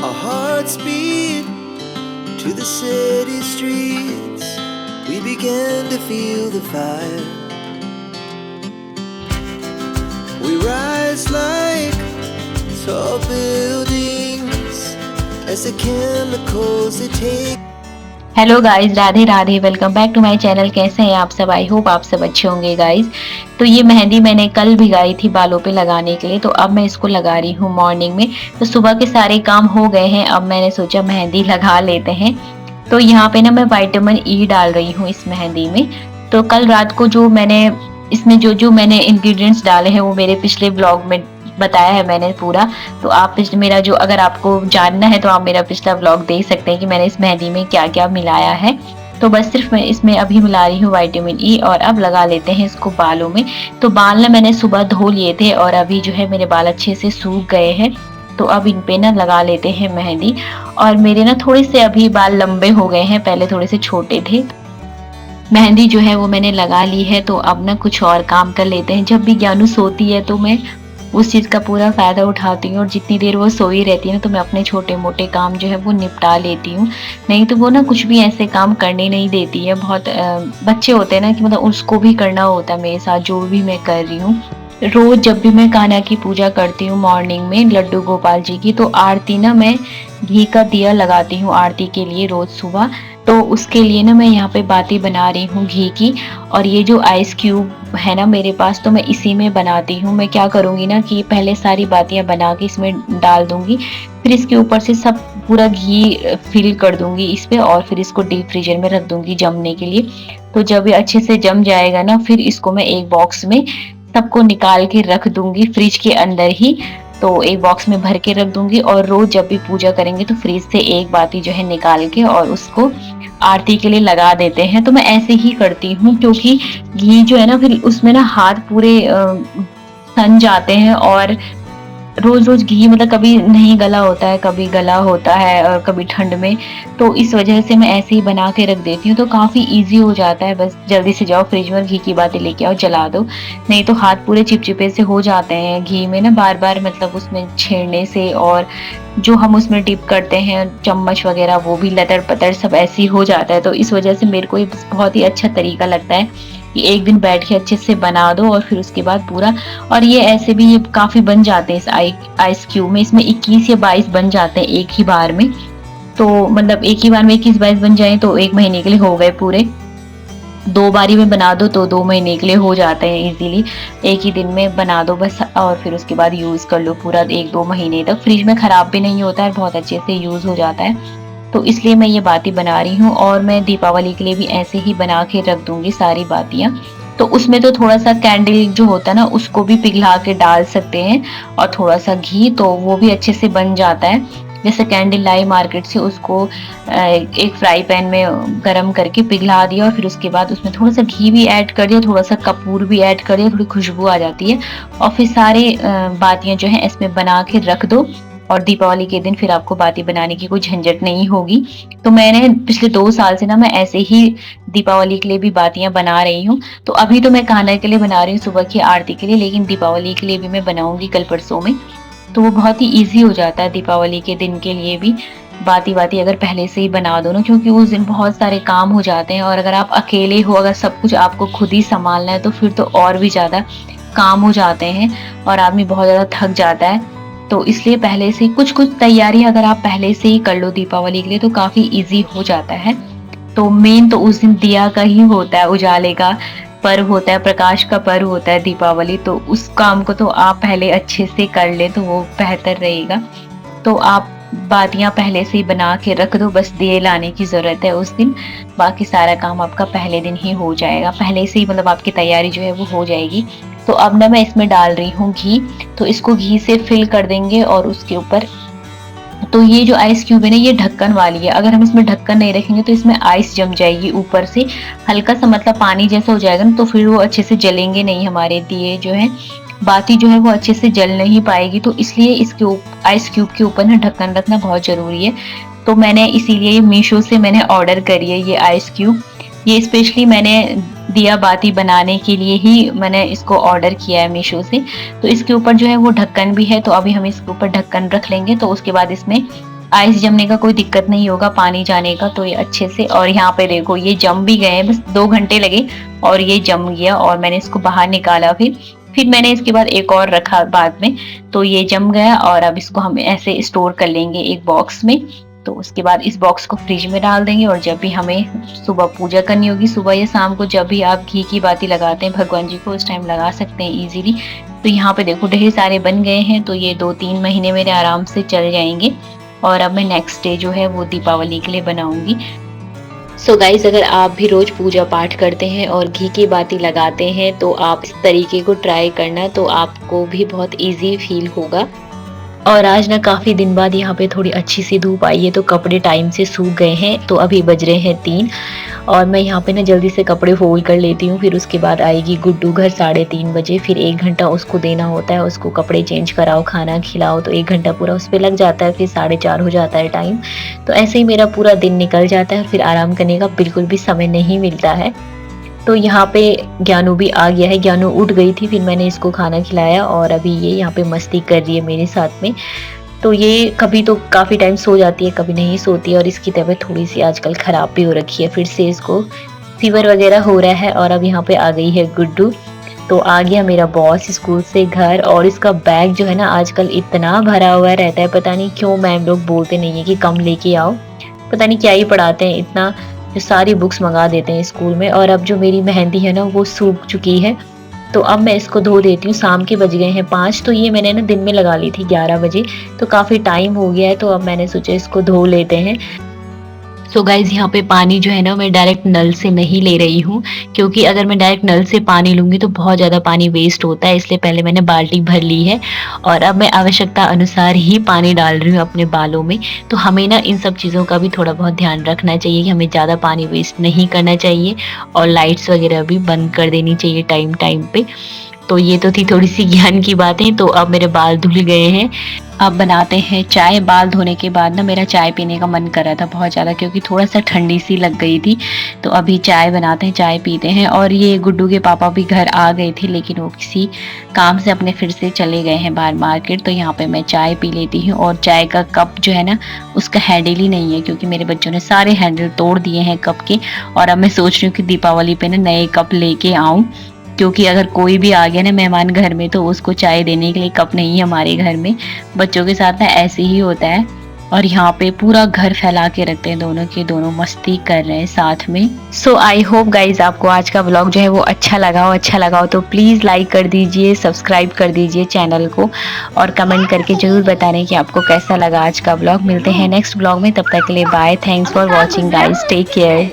Our hearts beat to the city streets. We began to feel the fire. We rise like tall buildings as the chemicals they take. Hello guys, Radhe Radhe. Welcome back to my channel. कैसे हैं आप सब? I hope आप सब अच्छे होंगे guys. तो ये मेहंदी मैंने कल भिगाई थी बालों पे लगाने के लिए, तो अब मैं इसको लगा रही हूँ मॉर्निंग में। तो सुबह के सारे काम हो गए हैं, अब मैंने सोचा मेहंदी लगा लेते हैं। तो यहाँ पे ना मैं विटामिन ई डाल रही हूँ इस मेहंदी में। तो कल रात को जो मैंने इसमें जो मैंने इंग्रेडिएंट्स डाले हैं वो मेरे पिछले ब्लॉग में बताया है मैंने पूरा। तो आप मेरा जो, अगर आपको जानना है तो आप मेरा पिछला व्लॉग देख सकते हैं कि मैंने इस मेहंदी में क्या क्या मिलाया है। तो बस सिर्फ मैं इसमें अभी मिला रही हूँ विटामिन ई, और अब लगा लेते हैं इसको बालों में। तो बाल ना मैंने सुबह धो लिए थे और अभी जो है मेरे बाल अच्छे से सूख गए हैं। तो अब इन पे ना लगा लेते हैं मेहंदी। और मेरे ना थोड़े से अभी बाल लंबे हो गए हैं, पहले थोड़े से छोटे थे। मेहंदी जो है वो मैंने लगा ली है, तो अब ना कुछ और काम कर लेते हैं। जब भी ज्ञानू सोती है तो मैं उस चीज़ का पूरा फ़ायदा उठाती हूँ, और जितनी देर वो सोई रहती है ना तो मैं अपने छोटे मोटे काम जो है वो निपटा लेती हूँ। नहीं तो वो ना कुछ भी ऐसे काम करने नहीं देती है। बहुत बच्चे होते हैं ना कि मतलब उसको भी करना होता है मेरे साथ जो भी मैं कर रही हूँ। रोज जब भी मैं कान्हा की पूजा करती हूँ मॉर्निंग में, लड्डू गोपाल जी की, तो आरती ना मैं घी का दिया लगाती हूँ आरती के लिए रोज सुबह। तो उसके लिए ना मैं यहाँ पे बाती बना रही हूँ घी की। और ये जो आइस क्यूब है ना मेरे पास, तो मैं इसी में बनाती हूँ। मैं क्या करूँगी ना कि पहले सारी बातियाँ बना के इसमें डाल दूंगी, फिर इसके ऊपर से सब पूरा घी फिल कर दूंगी इस पे, और फिर इसको डीप फ्रीजर में रख दूंगी जमने के लिए। तो जब ये अच्छे से जम जाएगा ना, फिर इसको मैं एक बॉक्स में सबको निकाल के रख दूंगी फ्रिज के अंदर ही। तो एक बॉक्स में भर के रख दूंगी, और रोज जब भी पूजा करेंगे तो फ्रिज से एक बाती जो है निकाल के और उसको आरती के लिए लगा देते हैं। तो मैं ऐसे ही करती हूँ, क्योंकि घी जो है ना फिर उसमें ना हाथ पूरे सन जाते हैं। और रोज रोज घी मतलब कभी नहीं गला होता है, कभी गला होता है, और कभी ठंड में। तो इस वजह से मैं ऐसे ही बना के रख देती हूँ, तो काफी इजी हो जाता है। बस जल्दी से जाओ फ्रिज में, घी की बातें लेके आओ, जला दो। नहीं तो हाथ पूरे चिपचिपे से हो जाते हैं घी में ना, बार बार मतलब उसमें छेड़ने से। और जो हम उसमें डिप करते हैं चम्मच वगैरह, वो भी लतर पतर सब ऐसे ही हो जाता है। तो इस वजह से मेरे को ये बहुत ही अच्छा तरीका लगता है कि एक दिन बैठ के अच्छे से बना दो, और फिर उसके बाद पूरा। और ये ऐसे भी ये काफी बन जाते हैं इस आइस क्यूब में। इसमें 21 या 22 बन जाते हैं एक ही बार में। तो मतलब एक ही बार में 21-22 बन जाए तो एक महीने के लिए हो गए पूरे। दो बारी में बना दो तो 2 महीने के लिए हो जाते हैं इजीली। एक ही दिन में बना दो बस, और फिर उसके बाद यूज कर लो पूरा 1-2 महीने तक। फ्रिज में खराब भी नहीं होता है, बहुत अच्छे से यूज हो जाता है। तो इसलिए मैं ये बातें बना रही हूँ, और मैं दीपावली के लिए भी ऐसे ही बना के रख दूंगी सारी बातियाँ। तो उसमें तो थोड़ा सा कैंडल जो होता है ना उसको भी पिघला के डाल सकते हैं, और थोड़ा सा घी, तो वो भी अच्छे से बन जाता है। जैसे कैंडल लाई मार्केट से, उसको एक फ्राई पैन में गरम करके पिघला दिया, और फिर उसके बाद उसमें थोड़ा सा घी भी ऐड कर दिया, थोड़ा सा कपूर भी ऐड कर दिया, थोड़ी खुशबू आ जाती है। और फिर सारे बातियां जो है इसमें बना के रख दो, और दीपावली के दिन फिर आपको बाती बनाने की कोई झंझट नहीं होगी। तो मैंने पिछले 2 साल से ना मैं ऐसे ही दीपावली के लिए भी बातियां बना रही हूँ। तो अभी तो मैं कान्हा के लिए बना रही हूँ सुबह की आरती के लिए, लेकिन दीपावली के लिए भी मैं बनाऊंगी कल परसों में। तो वो बहुत ही ईज़ी हो जाता है दीपावली के दिन के लिए भी। बाती-बाती अगर पहले से ही बना दो ना, क्योंकि उस दिन बहुत सारे काम हो जाते हैं, और अगर आप अकेले हो, अगर सब कुछ आपको खुद ही सँभालना है तो फिर तो और भी ज़्यादा काम हो जाते हैं, और आदमी बहुत ज़्यादा थक जाता है। तो इसलिए पहले से कुछ-कुछ तैयारी अगर आप पहले से ही कर लो दीपावली के लिए तो काफ़ी ईज़ी हो जाता है। तो मेन तो उस दिन दिया का ही होता है, उजाले का पर्व होता है, प्रकाश का पर्व होता है दीपावली। तो उस काम को तो आप पहले अच्छे से कर ले तो वो बेहतर रहेगा। तो आप बातियां पहले से ही बना के रख दो, बस दिए लाने की जरूरत है उस दिन। बाकी सारा काम आपका पहले दिन ही हो जाएगा, पहले से ही मतलब आपकी तैयारी जो है वो हो जाएगी। तो अब ना मैं इसमें डाल रही हूँ घी। तो इसको घी से फिल कर देंगे, और उसके ऊपर तो ये जो आइस क्यूब है ना ये ढक्कन वाली है। अगर हम इसमें ढक्कन नहीं रखेंगे तो इसमें आइस जम जाएगी ऊपर से, हल्का सा मतलब पानी जैसा हो जाएगा ना, तो फिर वो अच्छे से जलेंगे नहीं, हमारे दिए जो है, बाती जो है वो अच्छे से जल नहीं पाएगी। तो इसलिए इसके आइस क्यूब के ऊपर ना ढक्कन रखना बहुत जरूरी है। तो मैंने इसीलिए मीशो से मैंने ऑर्डर करी है ये आइस क्यूब। ये स्पेशली मैंने दिया बाती बनाने के लिए ही मैंने इसको ऑर्डर किया है मीशो से। तो इसके ऊपर जो है वो ढक्कन भी है, तो अभी हम इसके ऊपर ढक्कन रख लेंगे। तो उसके बाद इसमें आइस जमने का कोई दिक्कत नहीं होगा, पानी जाने का तो ये अच्छे से। और यहाँ पे देखो ये जम भी गए हैं, बस 2 घंटे लगे और ये जम गया और मैंने इसको बाहर निकाला। फिर मैंने इसके बाद एक और रखा बाद में, तो ये जम गया और अब इसको हम ऐसे स्टोर कर लेंगे एक बॉक्स में। तो उसके बाद इस बॉक्स को फ्रिज में डाल देंगे और जब भी हमें सुबह पूजा करनी होगी, सुबह या शाम को, जब भी आप घी की बाती लगाते हैं भगवान जी को, उस टाइम लगा सकते हैं इजीली। तो यहाँ पे देखो ढेर सारे बन गए हैं, तो ये 2-3 महीने मेरे आराम से चल जाएंगे। और अब मैं नेक्स्ट डे जो है वो दीपावली के लिए बनाऊंगी। सो गाइज, अगर आप भी रोज पूजा पाठ करते हैं और घी की बाती लगाते हैं तो आप इस तरीके को ट्राई करना, तो आपको भी बहुत इजी फील होगा। और आज ना काफ़ी दिन बाद यहाँ पे थोड़ी अच्छी सी धूप आई है, तो कपड़े टाइम से सूख गए हैं। तो अभी बज रहे हैं 3 और मैं यहाँ पे ना जल्दी से कपड़े फोल्ड कर लेती हूँ। फिर उसके बाद आएगी गुड्डू घर 3:30 बजे, फिर 1 घंटा उसको देना होता है, उसको कपड़े चेंज कराओ, खाना खिलाओ, तो 1 घंटा पूरा उस पर लग जाता है। फिर 4:30 हो जाता है टाइम। तो ऐसे ही मेरा पूरा दिन निकल जाता है, फिर आराम करने का बिल्कुल भी समय नहीं मिलता है। तो यहाँ पे ज्ञानू भी आ गया है, ज्ञानू उठ गई थी, फिर मैंने इसको खाना खिलाया और अभी ये यहाँ पे मस्ती कर रही है मेरे साथ में। तो ये कभी तो काफ़ी टाइम सो जाती है, कभी नहीं सोती है और इसकी तबीयत थोड़ी सी आजकल ख़राब भी हो रखी है, फिर से इसको फीवर वगैरह हो रहा है। और अब यहाँ पे आ गई है गुड्डू। तो आ गया मेरा बॉस स्कूल से घर और इसका बैग जो है ना आजकल इतना भरा हुआ रहता है, पता नहीं क्यों मैम लोग बोलते नहीं है कि कम लेके आओ, पता नहीं क्या ही पढ़ाते हैं इतना, जो सारी बुक्स मंगा देते हैं स्कूल में। और अब जो मेरी मेहंदी है ना वो सूख चुकी है, तो अब मैं इसको धो देती हूँ। शाम के बज गए हैं 5, तो ये मैंने ना दिन में लगा ली थी 11 बजे, तो काफ़ी टाइम हो गया है, तो अब मैंने सोचा इसको धो लेते हैं। सो गाइज, यहाँ पे पानी जो है ना मैं डायरेक्ट नल से नहीं ले रही हूँ, क्योंकि अगर मैं डायरेक्ट नल से पानी लूँगी तो बहुत ज़्यादा पानी वेस्ट होता है, इसलिए पहले मैंने बाल्टी भर ली है और अब मैं आवश्यकता अनुसार ही पानी डाल रही हूँ अपने बालों में। तो हमें ना इन सब चीज़ों का भी थोड़ा बहुत ध्यान रखना चाहिए कि हमें ज़्यादा पानी वेस्ट नहीं करना चाहिए और लाइट्स वगैरह भी बंद कर देनी चाहिए टाइम टाइम पे। तो ये तो थी थोड़ी सी ज्ञान की बातें। तो अब मेरे बाल धुल गए हैं, अब बनाते हैं चाय। बाल धोने के बाद ना मेरा चाय पीने का मन कर रहा था बहुत ज़्यादा, क्योंकि थोड़ा सा ठंडी सी लग गई थी। तो अभी चाय बनाते हैं, चाय पीते हैं। और ये गुड्डू के पापा भी घर आ गए थे, लेकिन वो किसी काम से अपने फिर से चले गए हैं बाहर मार्केट। तो यहाँ पे मैं चाय पी लेती हूँ। और चाय का कप जो है ना उसका हैंडल ही नहीं है, क्योंकि मेरे बच्चों ने सारे हैंडल तोड़ दिए हैं कप के। और अब मैं सोच रही हूँ कि दीपावली पे ना नए कप लेके आऊँ, क्योंकि अगर कोई भी आ गया ना मेहमान घर में तो उसको चाय देने के लिए कप नहीं है हमारे घर में। बच्चों के साथ ना ऐसे ही होता है। और यहाँ पे पूरा घर फैला के रखते हैं, दोनों के दोनों मस्ती कर रहे हैं साथ में। सो आई होप गाइज आपको आज का व्लॉग जो है वो अच्छा लगा हो तो प्लीज़ लाइक कर दीजिए, सब्सक्राइब कर दीजिए चैनल को और कमेंट करके जरूर बताने कि आपको कैसा लगा आज का व्लॉग। मिलते हैं नेक्स्ट व्लॉग में, तब तक के लिए bye. Thanks for watching guys, take care.